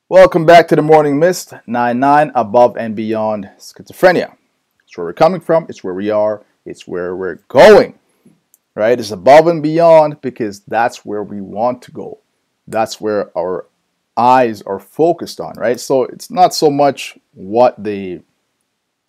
Welcome back to the Morning Mist 99 above and beyond schizophrenia. It's where we're coming from, it's where we are, it's where we're going. Right? It's above and beyond because that's where we want to go. That's where our eyes are focused on, right? So it's not so much what the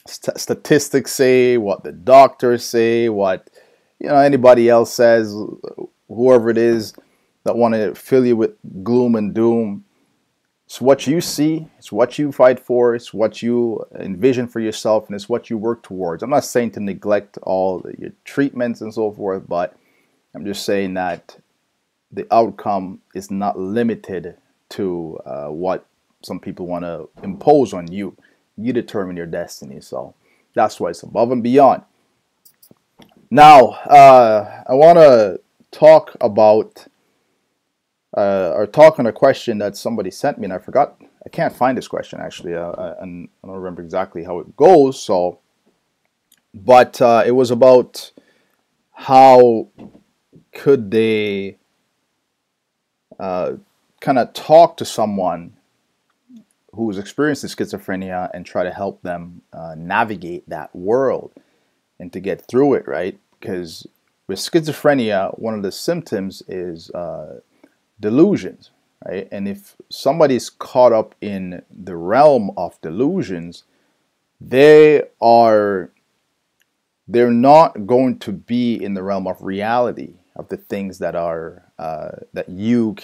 statistics say, what the doctors say, what anybody else says, whoever it is that want to fill you with gloom and doom. It's what you see, it's what you fight for, it's what you envision for yourself, and it's what you work towards. I'm not saying to neglect all your treatments and so forth, but I'm just saying that the outcome is not limited to what some people want to impose on you. You determine your destiny, so that's why it's above and beyond. Now, I want to talk about or talk on a question that somebody sent me, and I can't find this question actually, and I don't remember exactly how it goes. But it was about how could they kind of talk to someone who's experiencing schizophrenia and try to help them navigate that world and to get through it, right? Because with schizophrenia, one of the symptoms is delusions, right? And if somebody's caught up in the realm of delusions, they're not going to be in the realm of reality of the things that are that you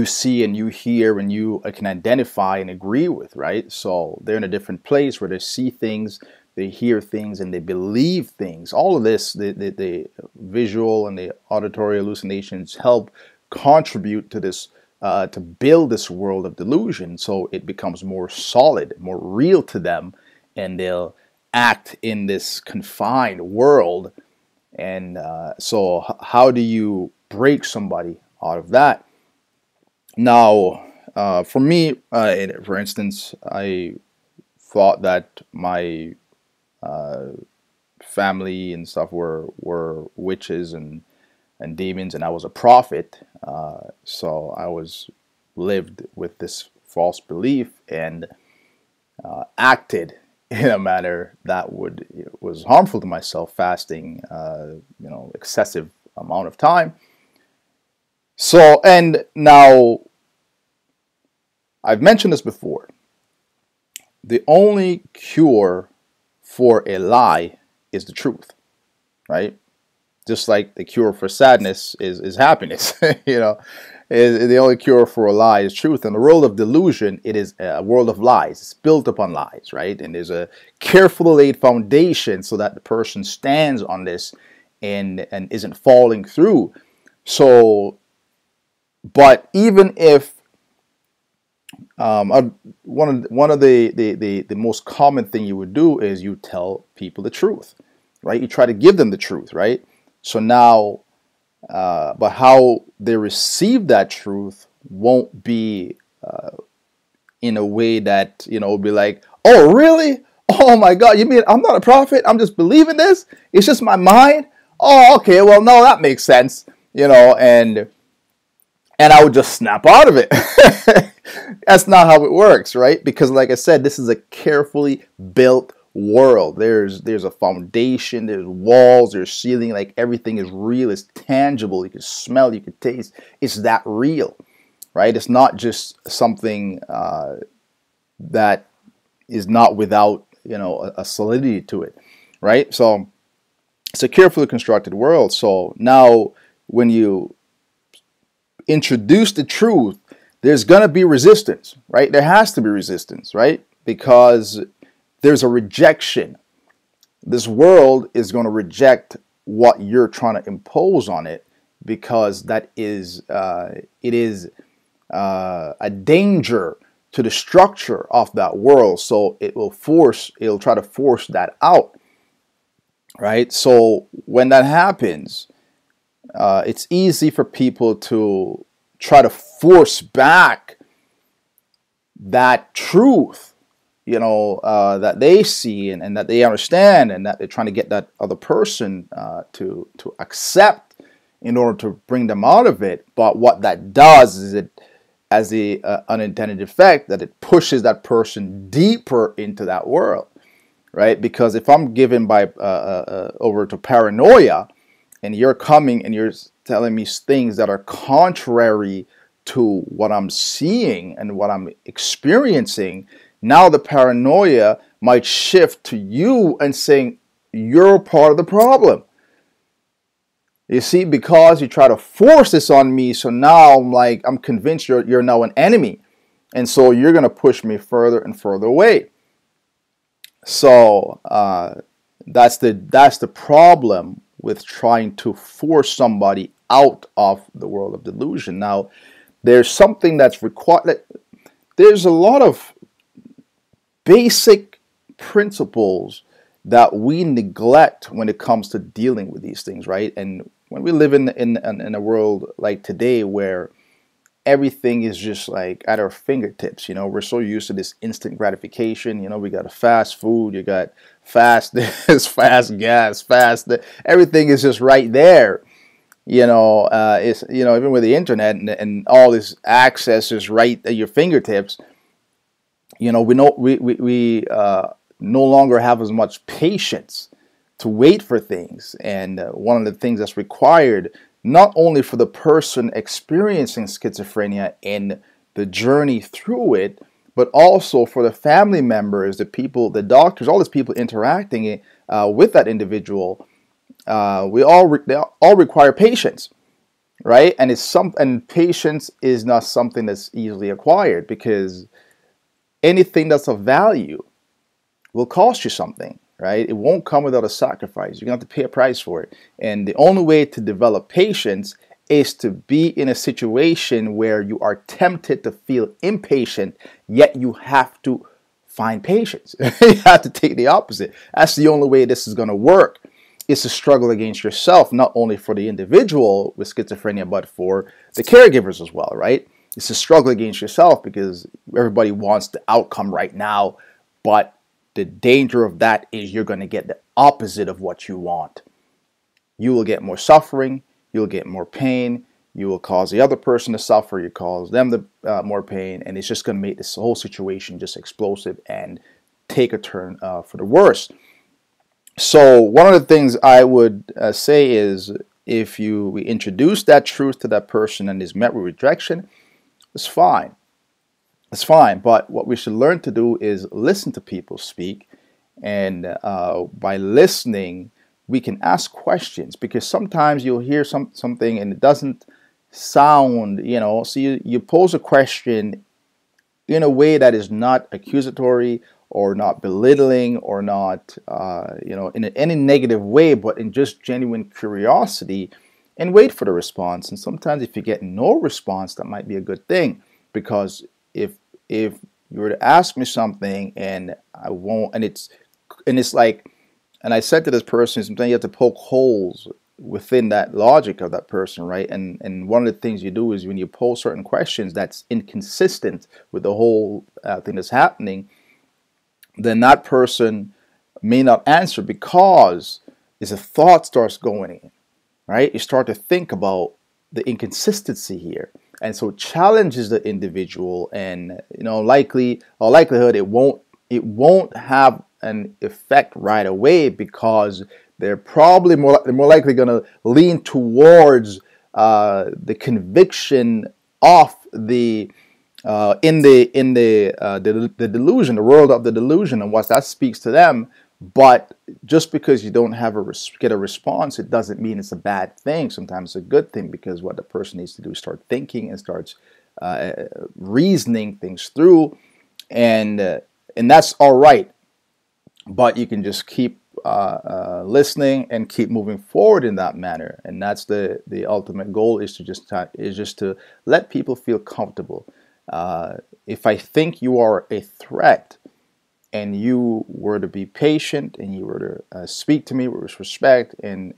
see and you hear and you can identify and agree with, right? So they're in a different place where they see things, they hear things, and they believe things. All of this, the visual and the auditory hallucinations help contribute to this, to build this world of delusion so it becomes more solid, more real to them, and they'll act in this confined world. And so how do you break somebody out of that? Now, for me, for instance, I thought that my family and stuff were witches and demons, and I was a prophet. So I was lived with this false belief and acted in a manner that was harmful to myself, fasting, excessive amount of time. So, and now I've mentioned this before. The only cure for a lie is the truth, right? Just like the cure for sadness is happiness, the only cure for a lie is truth. In the world of delusion, it is a world of lies. It's built upon lies, right? And there's a carefully laid foundation so that the person stands on this and isn't falling through. So, but even if one of the most common thing you would do is you tell people the truth, right? You try to give them the truth, right? So now, but how they receive that truth won't be in a way that, will be like, oh, really? Oh my God, you mean I'm not a prophet? I'm just believing this? It's just my mind? Oh, okay, well, no, that makes sense, and I would just snap out of it. That's not how it works, right? Because like I said, this is a carefully built world. There's a foundation, there's walls, there's ceiling, like everything is real, it's tangible, you can smell, you can taste. It's that real, right? It's not just something that is not without, a solidity to it, right? So it's a carefully constructed world. So now when you introduce the truth, there's going to be resistance, right? There has to be resistance, right? Because there's a rejection. This world is going to reject what you're trying to impose on it because it is a danger to the structure of that world. So it'll try to force that out, right? So when that happens, it's easy for people to try to force back that truth, that they see and that they understand, and that they're trying to get that other person to accept in order to bring them out of it. But what that does is it as the unintended effect that it pushes that person deeper into that world, right? Because if I'm given by over to paranoia, and you're coming and you're telling me things that are contrary to what I'm seeing and what I'm experiencing, now the paranoia might shift to you and saying you're part of the problem. You see, because you try to force this on me, so now I'm convinced you're now an enemy, and so you're gonna push me further and further away. So that's the problem with trying to force somebody out of the world of delusion. Now, there's something that's required. There's a lot of basic principles that we neglect when it comes to dealing with these things, right? And when we live in a world like today where everything is just like at our fingertips, we're so used to this instant gratification. We got a fast food, you got fast this, fast gas, fast everything is just right there. It's even with the internet and all this access is right at your fingertips. We no longer have as much patience to wait for things. And one of the things that's required, not only for the person experiencing schizophrenia in the journey through it, but also for the family members, the people, the doctors, all these people interacting with that individual. They all require patience, right? And patience is not something that's easily acquired, because anything that's of value will cost you something, right? It won't come without a sacrifice. You're going to have to pay a price for it. And the only way to develop patience is to be in a situation where you are tempted to feel impatient, yet you have to find patience. You have to take the opposite. That's the only way this is going to work. It's a struggle against yourself, not only for the individual with schizophrenia, but for the caregivers as well, right? It's a struggle against yourself because everybody wants the outcome right now, but the danger of that is you're going to get the opposite of what you want. You will get more suffering, you'll get more pain, you will cause the other person to suffer, you cause them more pain, and it's just going to make this whole situation just explosive and take a turn for the worse. So one of the things I would say is, if we introduce that truth to that person and is met with rejection, it's fine. It's fine, but what we should learn to do is listen to people speak, and by listening, we can ask questions, because sometimes you'll hear something and it doesn't sound, so you pose a question in a way that is not accusatory or not belittling or not, in any negative way, but in just genuine curiosity, and wait for the response. And sometimes if you get no response, that might be a good thing, because if you were to ask me something and I won't, and it's like, and I said to this person, sometimes you have to poke holes within that logic of that person, right? And one of the things you do is when you pose certain questions that's inconsistent with the whole thing that's happening, then that person may not answer, because as a thought starts going in, right? You start to think about the inconsistency here. And so it challenges the individual, and likelihood it won't have an effect right away, because they're probably more likely going to lean towards the conviction of the delusion, the world of the delusion, and what that speaks to them. But just because you don't get a response, it doesn't mean it's a bad thing. Sometimes it's a good thing, because what the person needs to do is start thinking and starts reasoning things through, and that's all right. But you can just keep listening and keep moving forward in that manner, and that's the ultimate goal, is just to let people feel comfortable. If I think you are a threat, and you were to be patient, and you were to speak to me with respect and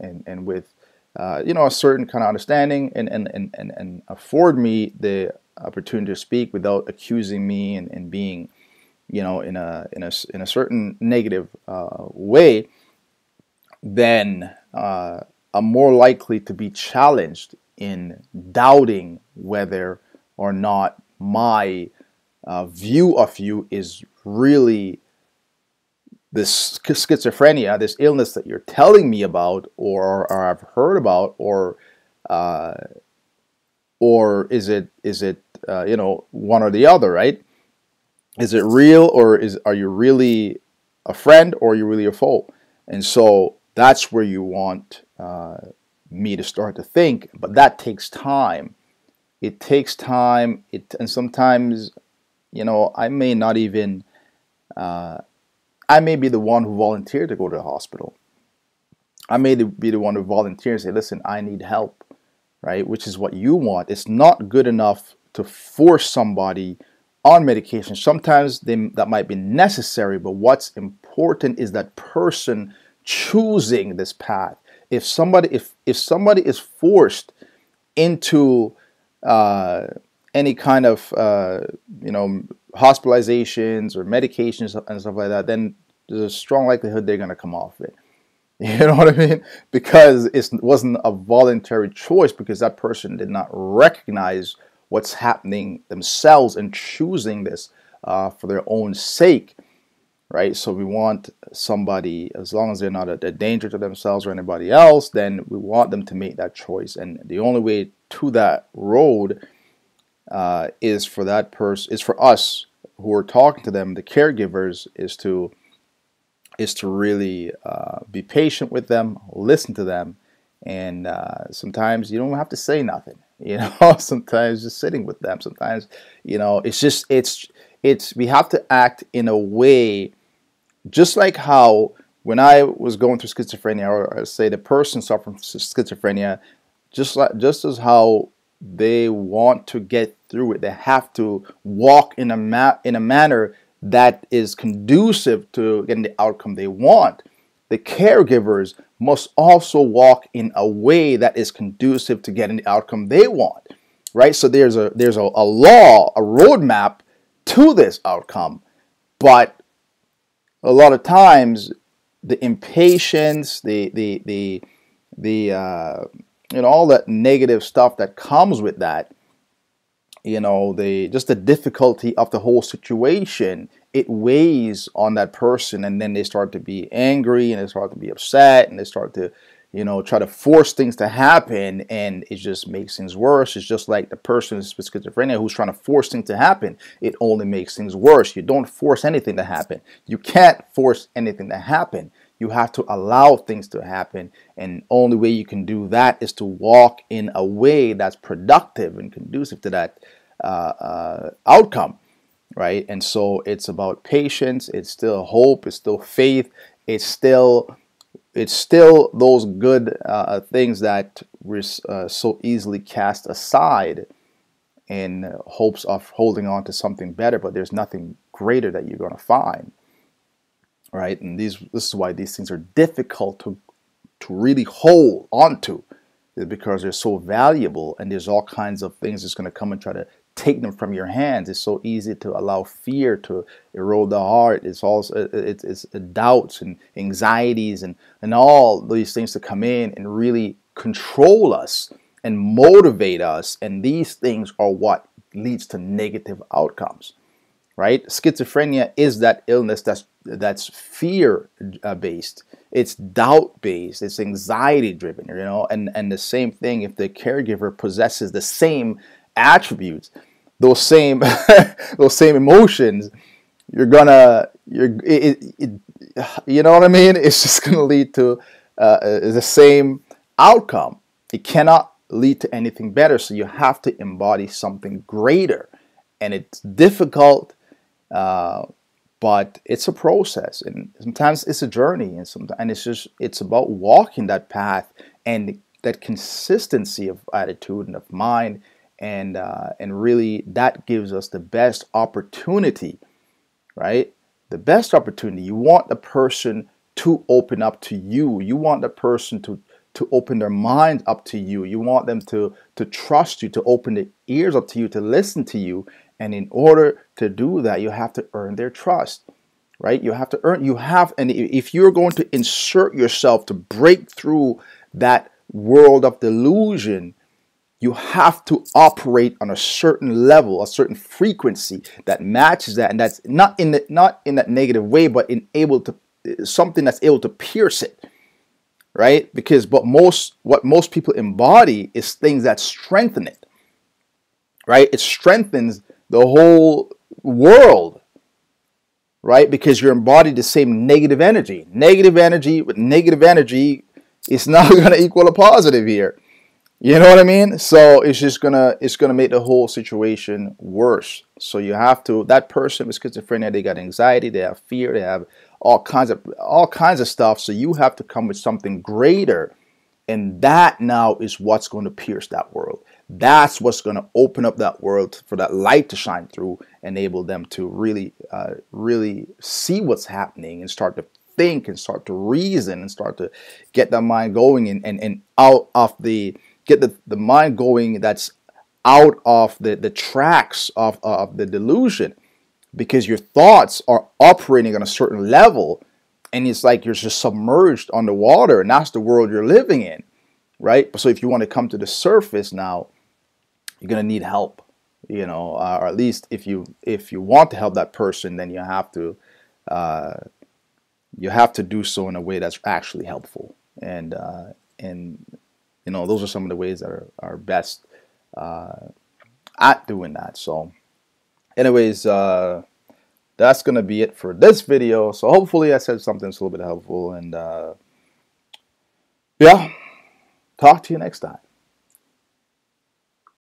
with a certain kind of understanding, and afford me the opportunity to speak without accusing me and being in a certain negative way, then I'm more likely to be challenged in doubting whether or not my view of you is really this schizophrenia, this illness that you're telling me about, or I've heard about, uh, or is it one or the other, right? Is it real, or are you really a friend, or are you really a foe? And so that's where you want me to start to think, but that takes time. It takes time. And sometimes, I may not even. I may be the one who volunteered to go to the hospital. I may be the one who volunteered and say, "Listen, I need help," right? Which is what you want. It's not good enough to force somebody on medication. Sometimes that might be necessary, but what's important is that person choosing this path. If somebody is forced into any kind of hospitalizations or medications and stuff like that, then there's a strong likelihood they're going to come off it. You know what I mean? Because it wasn't a voluntary choice, because that person did not recognize what's happening themselves and choosing this for their own sake, right? So we want somebody, as long as they're not a danger to themselves or anybody else, then we want them to make that choice. And the only way to that road is for that person, is for us who are talking to them, the caregivers, is to really be patient with them, listen to them, and sometimes you don't have to say nothing. Sometimes just sitting with them. Sometimes, it's we have to act in a way, just like how when I was going through schizophrenia, or say the person suffering from schizophrenia, just as how they want to get through it, they have to walk in a manner that is conducive to getting the outcome they want. The caregivers must also walk in a way that is conducive to getting the outcome they want, right? So there's a law, a roadmap to this outcome, but a lot of times the impatience, all that negative stuff that comes with that, just the difficulty of the whole situation, it weighs on that person, and then they start to be angry, and they start to be upset, and they start to, try to force things to happen, and it just makes things worse. It's just like the person with schizophrenia who's trying to force things to happen. It only makes things worse. You don't force anything to happen. You can't force anything to happen. You have to allow things to happen, and the only way you can do that is to walk in a way that's productive and conducive to that outcome, right? And so it's about patience. It's still hope. It's still faith. It's still those good things that we're so easily cast aside in hopes of holding on to something better, but there's nothing greater that you're going to find. Right, and this is why these things are difficult to really hold onto, is because they're so valuable, and there's all kinds of things that's going to come and try to take them from your hands. It's so easy to allow fear to erode the heart. It's also it's doubts and anxieties and all these things to come in and really control us and motivate us, and these things are what leads to negative outcomes. Right? Schizophrenia is that illness that's fear based. It's doubt based. It's anxiety driven. And the same thing, if the caregiver possesses the same attributes, those same those same emotions, you know what I mean? It's just gonna lead to the same outcome. It cannot lead to anything better. So you have to embody something greater, and it's difficult. But it's a process, and sometimes it's a journey, and it's about walking that path and that consistency of attitude and of mind, and really that gives us the best opportunity, right? The best opportunity. You want the person to open up to you. You want the person to open their mind up to you. You want them to trust you, to open their ears up to you, to listen to you. And in order to do that, you have to earn their trust, right? And if you're going to insert yourself to break through that world of delusion, you have to operate on a certain level, a certain frequency that matches that, and that's not in that negative way, but in able to something that's able to pierce it, right? Because what most people embody is things that strengthen it, right? It strengthens the whole world, right? Because you're embodied the same negative energy. Negative energy with negative energy is not going to equal a positive here. You know what I mean? So it's gonna make the whole situation worse. So you have to, that person with schizophrenia, they got anxiety, they have fear, they have all kinds of stuff. So you have to come with something greater, and that now is what's going to pierce that world. That's what's going to open up that world for that light to shine through, enable them to really see what's happening and start to think and start to reason and start to get that mind going and out of get the mind going that's out of the tracks of the delusion, because your thoughts are operating on a certain level, and it's like you're just submerged underwater, and that's the world you're living in, right? So if you want to come to the surface now, you're gonna need help, you know, or at least if you want to help that person, then you have to do so in a way that's actually helpful, and you know, those are some of the ways that are best at doing that. So anyways, that's going to be it for this video. So hopefully I said something that's a little bit helpful. And yeah, talk to you next time.